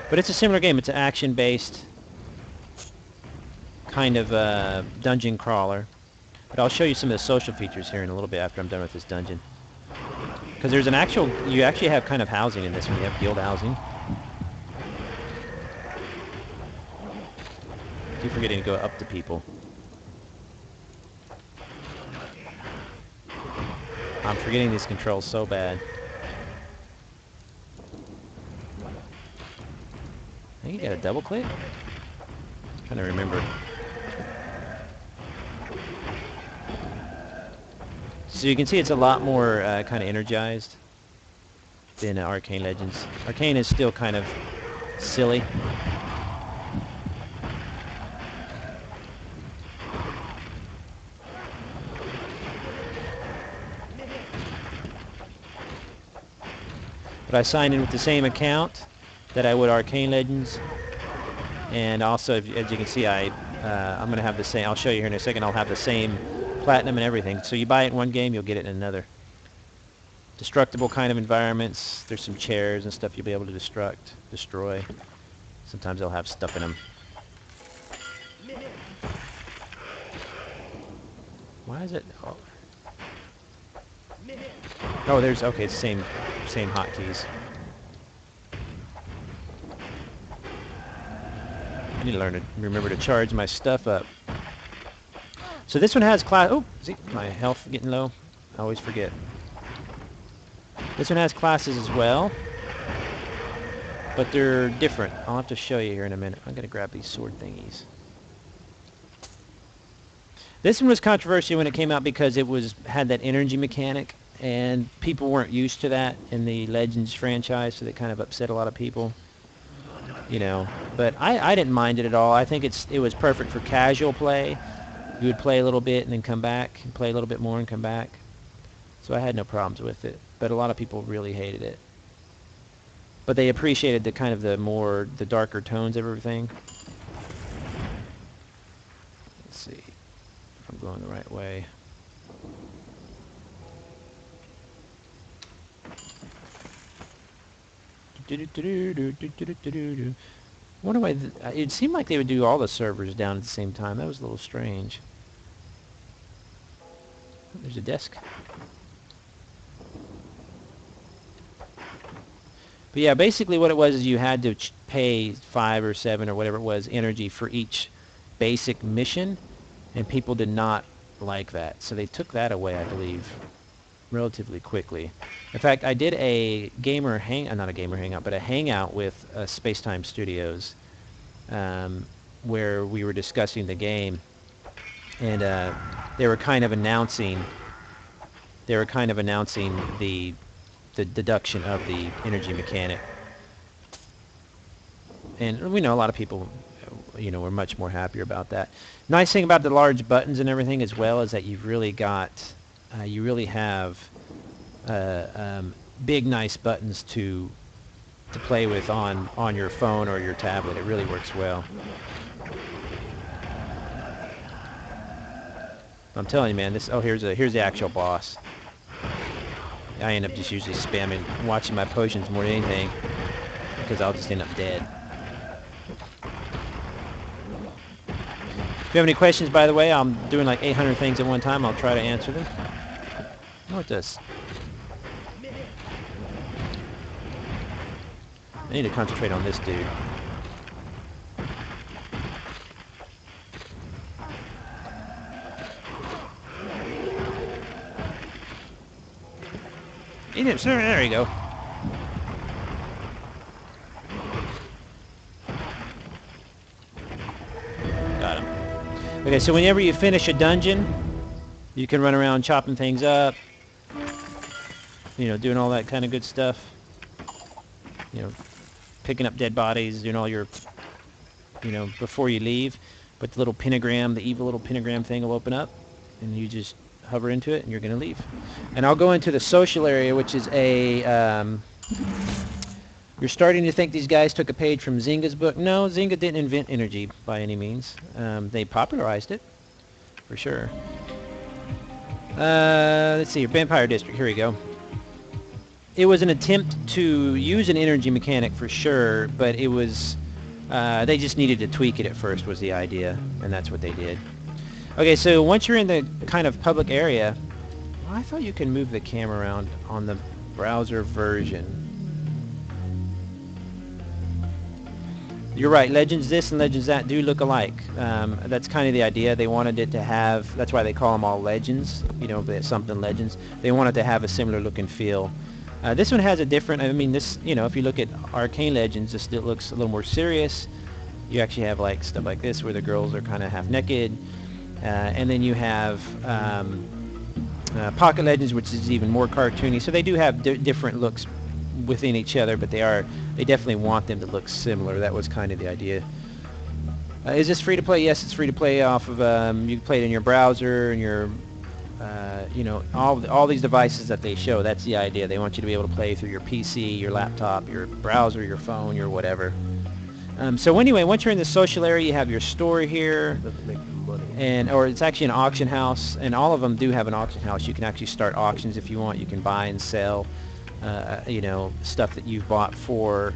But it's a similar game. It's an action-based kind of dungeon crawler. But I'll show you some of the social features here in a little bit after I'm done with this dungeon. Because there's an actual... You actually have kind of housing in this one. You have guild housing. Keep forgetting to go up to people. I'm forgetting these controls so bad. I think you got a double click? I'm trying to remember. So you can see it's a lot more kind of energized than Arcane Legends. Arcane is still kind of silly. But I signed in with the same account that I would Arcane Legends, and also, as you can see, I'm going to have the same. I'll show you here in a second. I'll have the same platinum and everything. So you buy it in one game, you'll get it in another. Destructible kind of environments. There's some chairs and stuff you'll be able to destroy. Sometimes they'll have stuff in them. Why is it? Oh, there's okay. It's same hotkeys. I need to learn to remember to charge my stuff up. So this one has class... Oh, see, my health getting low. I always forget. This one has classes as well. But they're different. I'll have to show you here in a minute. I'm going to grab these sword thingies. This one was controversial when it came out because it had that energy mechanic. And people weren't used to that in the Legends franchise, so that kind of upset a lot of people. You know, But I didn't mind it at all. I think it was perfect for casual play. You would play a little bit and then come back, and play a little bit more and come back. So I had no problems with it. But a lot of people really hated it. But they appreciated the kind of the darker tones of everything. Let's see if I'm going the right way. Wonder why it seemed like they would do all the servers down at the same time. That was a little strange. There's a desk. But yeah, basically what it was is you had to pay 5 or 7 or whatever it was energy for each basic mission, and people did not like that. So they took that away, I believe, relatively quickly. In fact, I did a not a gamer hangout, but a hangout with Spacetime-Studios, where we were discussing the game, and they were kind of announcing the deduction of the energy mechanic. And we know a lot of people, were much more happier about that. Nice thing about the large buttons and everything as well is that you've really got, you really have big, nice buttons to play with on your phone or your tablet. It really works well. I'm telling you, man. Here's the actual boss. I end up just usually spamming, watching my potions more than anything, because I'll just end up dead. If you have any questions, by the way, I'm doing like 800 things at one time. I'll try to answer them. What's this? I need to concentrate on this dude. There you go. Got him. Okay, so whenever you finish a dungeon, you can run around chopping things up, doing all that kind of good stuff. Picking up dead bodies, doing all your, before you leave. But the little pentagram, the evil little pentagram thing will open up, and you just hover into it and you're going to leave. And I'll go into the social area, which is you're starting to think these guys took a page from Zynga's book. No, Zynga didn't invent energy by any means. They popularized it, for sure. Let's see, Vampire District, here we go. It was an attempt to use an energy mechanic for sure, but it was, they just needed to tweak it at first was the idea, and that's what they did. Okay, so once you're in the kind of public area, I thought you can move the camera around on the browser version. You're right, Legends this and Legends that do look alike. That's kind of the idea. They wanted it to have, that's why they call them all Legends, something Legends. They wanted to have a similar look and feel. This one has a different, this, if you look at Arcane Legends, this looks a little more serious. You actually have like stuff like this where the girls are kind of half naked. And then you have Pocket Legends, which is even more cartoony. So they do have different looks within each other, but they definitely want them to look similar. That was kind of the idea. Is this free to play? Yes, it's free to play off of, you can play it in your browser and your, all these devices that they show. That's the idea. They want you to be able to play through your PC, your laptop, your browser, your phone, your whatever. So anyway, once you're in the social area, you have your store here, or it's actually an auction house, and all of them do have an auction house. You can actually start auctions if you want. You can buy and sell, stuff that you've bought for.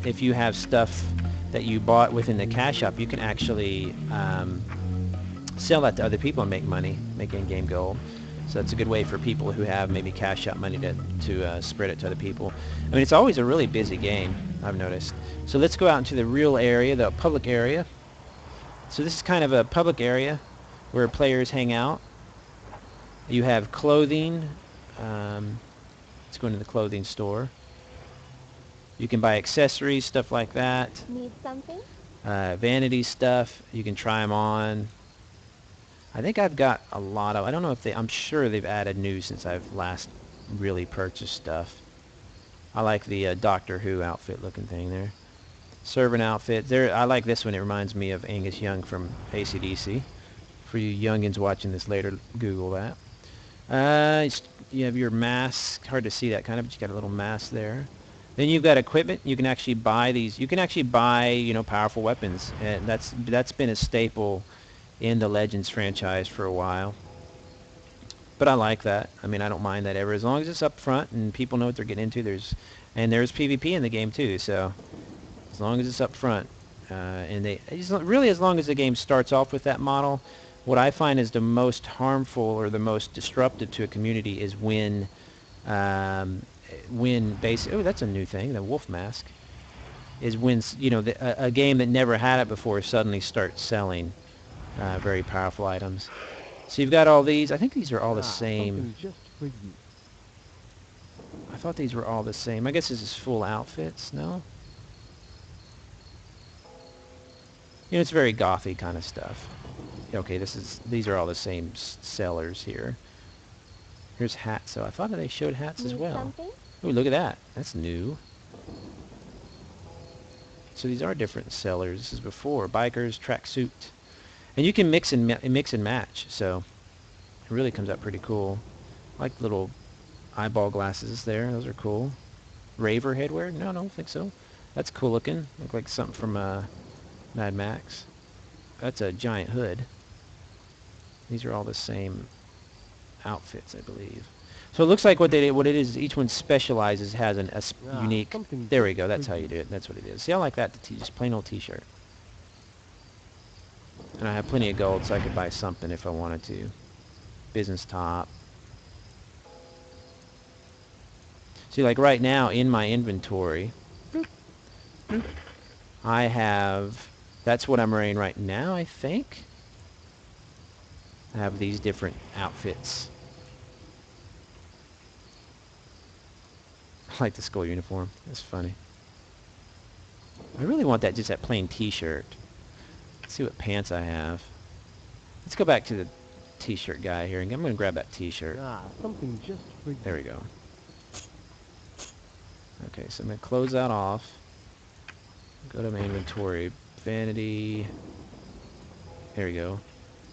If you have stuff that you bought within the cash shop, you can actually sell that to other people and make money, make in-game gold. So that's a good way for people who have maybe cash shop money to spread it to other people. It's always a really busy game, I've noticed. So let's go out into the real area, the public area. So this is kind of a public area where players hang out. You have clothing. Let's go into the clothing store. You can buy accessories, stuff like that. Need something? Vanity stuff. You can try them on. I think I've got a lot of, I don't know if I'm sure they've added new since I've last really purchased stuff. I like the Doctor Who outfit looking thing there. Servant outfit. There, I like this one. It reminds me of Angus Young from AC/DC. For you youngins watching this later, Google that. You have your mask. Hard to see that kind of, but you got a little mask there. Then you've got equipment. You can actually buy these. You can actually buy, you know, powerful weapons, and that's been a staple in the Legends franchise for a while. But I like that. I mean, I don't mind that ever, as long as it's up front and people know what they're getting into. There's PvP in the game too, so as long as it's up front, really, as long as the game starts off with that model. What I find is the most harmful or the most disruptive to a community is when oh, that's a new thing, the wolf mask, is when, you know, a game that never had it before suddenly starts selling very powerful items. So you've got all these. I think these are all the same. Just for you. I thought these were all the same. I guess this is full outfits, no? You know, it's very gothy kind of stuff. Okay, these are all the same sellers here. Here's hats. So I thought that they showed hats as well. Oh, look at that. That's new. So these are different sellers. This is before. Bikers, tracksuit. And you can mix and match. So it really comes out pretty cool. I like the little eyeball glasses there. Those are cool. Raver headwear? No, I don't think so. That's cool looking. Look like something from Mad Max. That's a giant hood. These are all the same outfits, I believe. So it looks like what it is, each one specializes, has a unique. There we go. That's how you do it. That's what it is. See, I like that. Just plain old T-shirt. And I have plenty of gold, so I could buy something if I wanted to. Business top. See, like right now in my inventory, I have. That's what I'm wearing right now, I think. I have these different outfits. I like the school uniform. That's funny. I really want just that plain T-shirt. Let's see what pants I have. Let's go back to the T-shirt guy here. I'm going to grab that T-shirt. Something just for you. There we go. Okay, so I'm going to close that off. Go to my inventory. Vanity. There we go.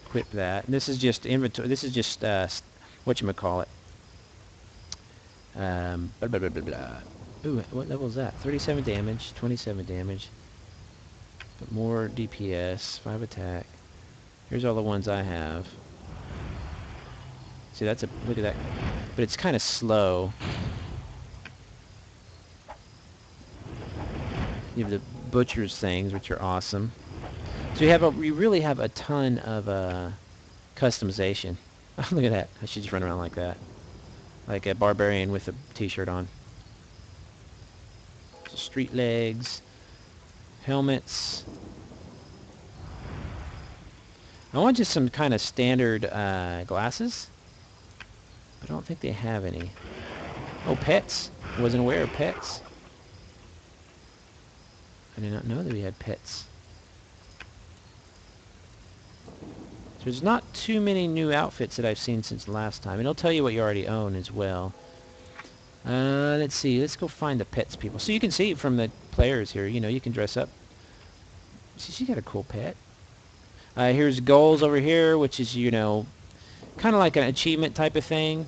Equip that. And this is just inventory. This is just whatchamacallit. Blah, blah, blah, blah, blah. Ooh, what level is that? 37 damage, 27 damage. But more DPS, 5 attack. Here's all the ones I have. See, that's look at that. But it's kind of slow. You have the butcher's things, which are awesome. So you really have a ton of customization. Oh, look at that. I should just run around like that. Like a barbarian with a T-shirt on. Street legs. Helmets. I want just some kind of standard glasses. I don't think they have any. Oh, pets. I wasn't aware of pets. I did not know that we had pets. There's not too many new outfits that I've seen since last time. And it'll tell you what you already own as well. Let's see. Let's go find the pets people. So you can see from the players here, you know, you can dress up. See, she got a cool pet. Here's goals over here, which is, you know, kind of like an achievement type of thing.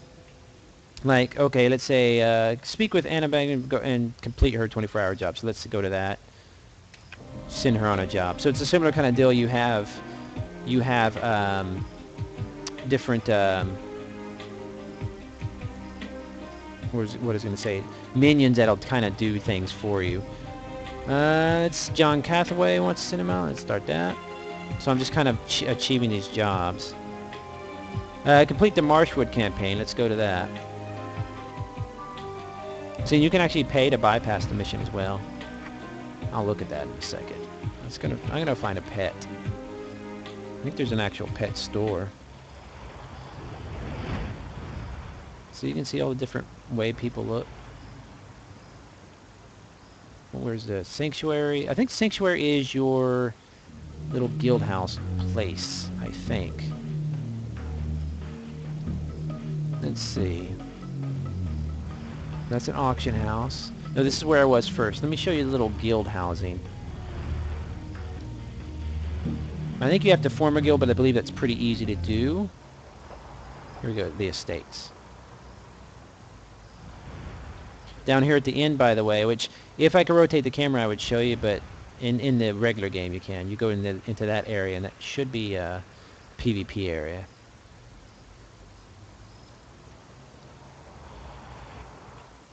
Like, okay, let's say, speak with Annabelle and complete her 24-hour job. So let's go to that. Send her on a job. So it's a similar kind of deal. You have different what is I going to say, minions that'll kind of do things for you. It's John Cathaway wants to send him out. Let's start that. So I'm just kind of achieving these jobs. Complete the Marshwood campaign. Let's go to that. So you can actually pay to bypass the mission as well. I'll look at that in a second. I'm gonna find a pet. I think there's an actual pet store. So you can see all the different way people look. Where's the Sanctuary? I think Sanctuary is your little guild house place, I think. Let's see. That's an auction house. No, this is where I was first. Let me show you the little guild housing. I think you have to form a guild, but I believe that's pretty easy to do. Here we go, the estates. Down here at the end, by the way, which if I could rotate the camera, I would show you, but in the regular game you can. You go into that area, and that should be a PvP area.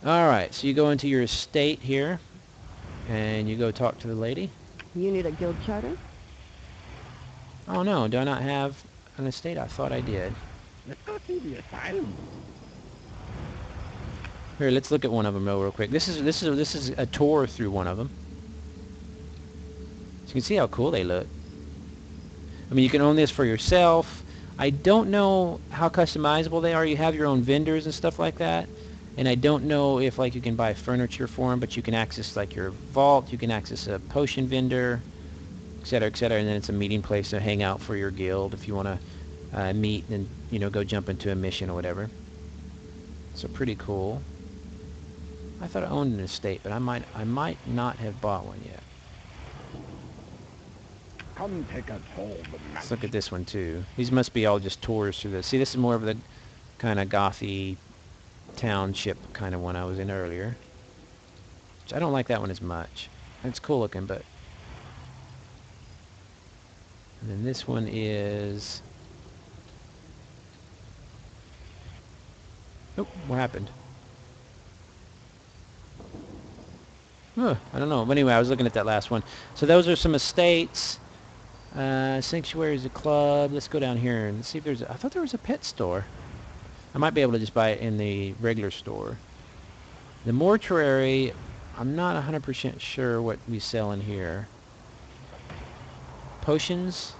Alright, so you go into your estate here, and you go talk to the lady. You need a guild charter? Oh no, do I not have an estate? I thought I did. Let's go see the asylum. Here, let's look at one of them real quick. This is a tour through one of them. So you can see how cool they look. I mean, you can own this for yourself. I don't know how customizable they are. You have your own vendors and stuff like that. And I don't know if like you can buy furniture for them, but you can access like your vault. You can access a potion vendor, etc., etc. And then it's a meeting place to hang out for your guild if you want to meet and go jump into a mission or whatever. So pretty cool. I thought I owned an estate, but I might not have bought one yet. Come take us home. Let's look at this one too. These must be all just tours through this. See, this is more of the kind of gothy township kind of one I was in earlier. Which I don't like that one as much. It's cool looking, but... And then this one is... Oh, what happened? Huh, I don't know. But anyway, I was looking at that last one. So those are some estates. Sanctuary is a club. Let's go down here and see if there's I thought there was a pet store. I might be able to just buy it in the regular store. The mortuary, I'm not 100% sure what we sell in here. Potions.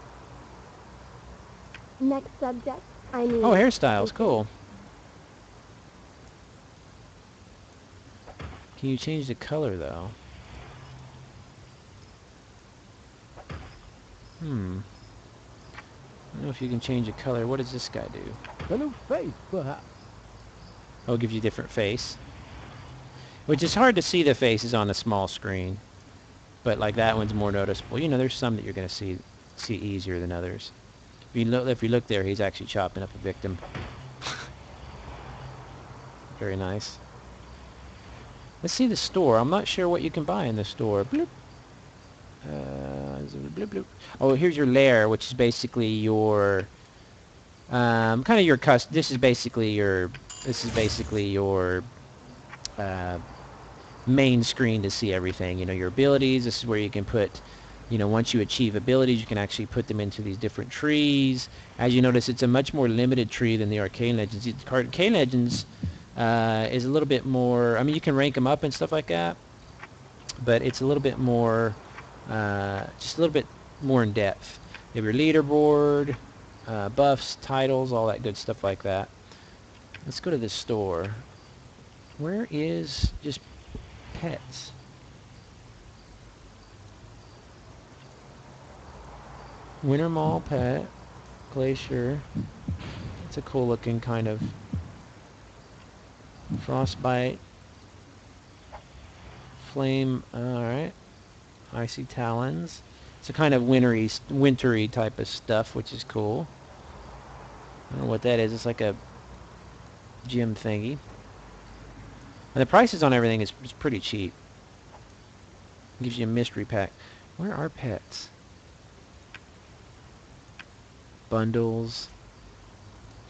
Next subject, I need... Oh, hairstyles. Cool. Can you change the color, though? I don't know if you can change the color. What does this guy do? A new face, perhaps. Oh, it gives you a different face. Which is hard to see the faces on a small screen. But like that one's more noticeable. There's some that you're going to see easier than others. If you look there, he's actually chopping up a victim. Very nice. Let's see the store. I'm not sure what you can buy in the store. Bloop. Bloop, bloop. Oh, here's your lair, which is basically your kind of your This is basically your main screen to see everything. Your abilities. This is where you can put. Once you achieve abilities, you can actually put them into these different trees. As you notice, it's a much more limited tree than the Arcane Legends. The Arcane Legends is a little bit more... I mean, you can rank them up and stuff like that, but it's a little bit more... just a little bit more in depth. You have your leaderboard, buffs, titles, all that good stuff like that. Let's go to this store. Where is just pets? Winter Mall pet, Glacier. It's a cool looking kind of frostbite. Flame, alright. Icy talons. It's a kind of wintry type of stuff, which is cool. I don't know what that is. It's like a gym thingy. And the prices on everything is pretty cheap. Gives you a mystery pack. Where are pets? Bundles.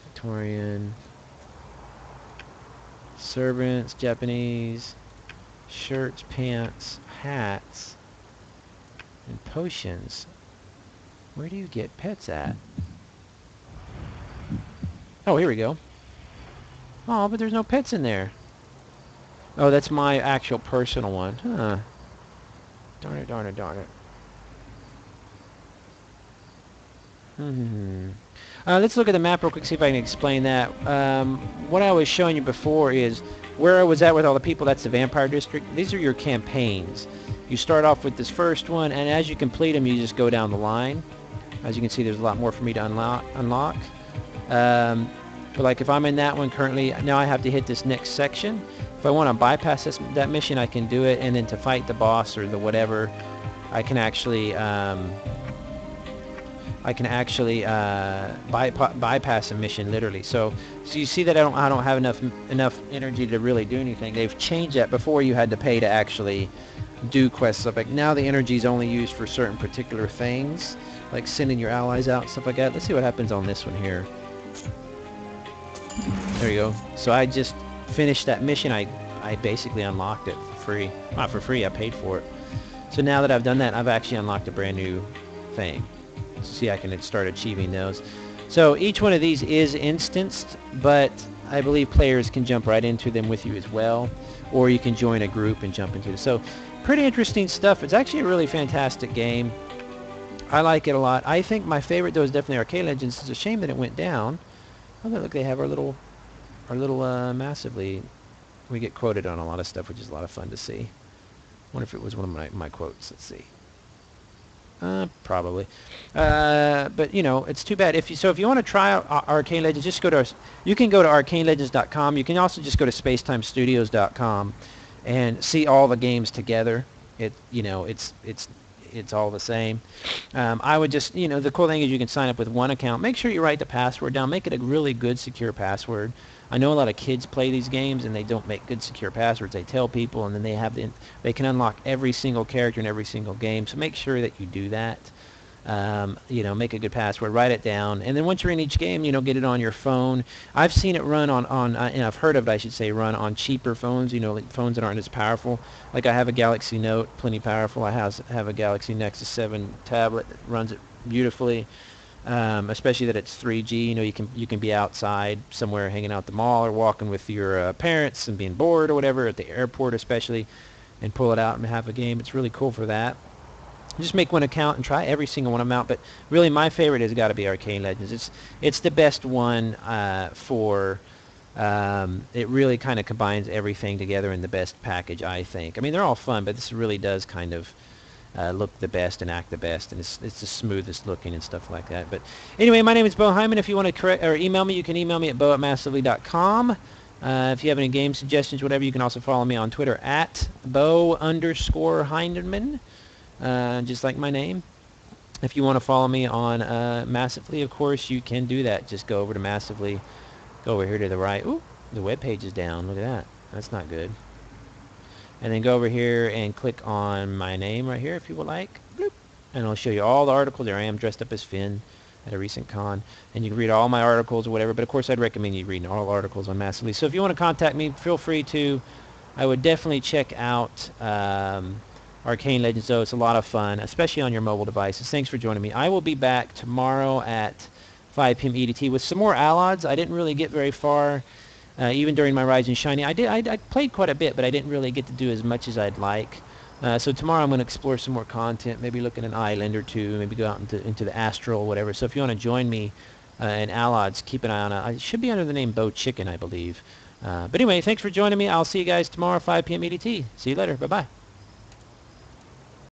Victorian. Servants. Japanese. Shirts, pants, hats, and potions. Where do you get pets at? Oh, here we go. Oh, but there's no pets in there. Oh, that's my actual personal one. Huh. Darn it, darn it, darn it. Let's look at the map real quick, see if I can explain that. What I was showing you before is where I was at with all the people. That's the Vampire District. These are your campaigns. You start off with this first one, and as you complete them, you just go down the line. As you can see, there's a lot more for me to unlock. But like if I'm in that one currently, now I have to hit this next section. If I want to bypass that mission, I can do it, and then to fight the boss or the whatever, I can actually I can actually bypass a mission literally. So you see that I don't have enough energy to really do anything. They've changed that. Before you had to pay to actually do quests, stuff like now the energy is only used for certain particular things, like sending your allies out, stuff like that. Let's see what happens on this one here. There you go. So I just finished that mission. I basically unlocked it for free. Not for free, I paid for it. So now that I've done that, I've actually unlocked a brand new thing. See, I can start achieving those. So each one of these is instanced, but I believe players can jump right into them with you as well, or you can join a group and jump into it. So pretty interesting stuff. It's actually a really fantastic game. I like it a lot. I think my favorite though is definitely Arcane Legends. It's a shame that it went down. Oh, look, they have our little massively. We get quoted on a lot of stuff, which is a lot of fun to see. Wonder if it was one of my quotes. Let's see. Probably. But you know, it's too bad. If you want to try out Arcane Legends, just go to you can go to arcanelegends.com. You can also just go to spacetime-studios.com and see all the games together. It's all the same. I would just, the cool thing is you can sign up with one account. Make sure you write the password down. Make it a really good secure password. I know a lot of kids play these games and they don't make good secure passwords. They tell people and then they can unlock every single character in every single game. So make sure that you do that. Make a good password, write it down, and then once you're in each game, get it on your phone. I've seen it run and I've heard of it, I should say, run on cheaper phones, like phones that aren't as powerful. Like I have a Galaxy Note, plenty powerful. I have a Galaxy Nexus 7 tablet that runs it beautifully, especially that it's 3G. You can be outside somewhere hanging out at the mall or walking with your parents and being bored or whatever, at the airport especially, and pull it out and have a game. It's really cool for that. Just make one account and try every single one of them out. But really, my favorite has got to be Arcane Legends. It's the best one for. It really kind of combines everything together in the best package, I think. I mean, they're all fun, but this really does kind of look the best and act the best, and it's the smoothest looking and stuff like that. But anyway, my name is beau-hindman. If you want to email me, you can email me at beau@massively.com. If you have any game suggestions, whatever, you can also follow me on Twitter at beau_hindman. Just like my name. If you want to follow me on Massively, of course, you can do that. Just go over to Massively. Go over here to the right. Ooh, the web page is down. Look at that. That's not good. And then go over here and click on my name right here if you would like. Bloop. And it'll show you all the articles. There I am dressed up as Finn at a recent con. And you can read all my articles or whatever. But, of course, I'd recommend you reading all articles on Massively. So if you want to contact me, feel free to. I would definitely check out Arcane Legends, though. It's a lot of fun, especially on your mobile devices. Thanks for joining me. I will be back tomorrow at 5 p.m. EDT with some more Allods. I didn't really get very far, even during my Rise and Shiny. I played quite a bit, but I didn't really get to do as much as I'd like. So tomorrow I'm going to explore some more content, maybe look at an island or two, maybe go out into the Astral, whatever. So if you want to join me in Allods, keep an eye on it. It should be under the name Bo Chicken, I believe. But anyway, thanks for joining me. I'll see you guys tomorrow, 5 p.m. EDT. See you later. Bye-bye.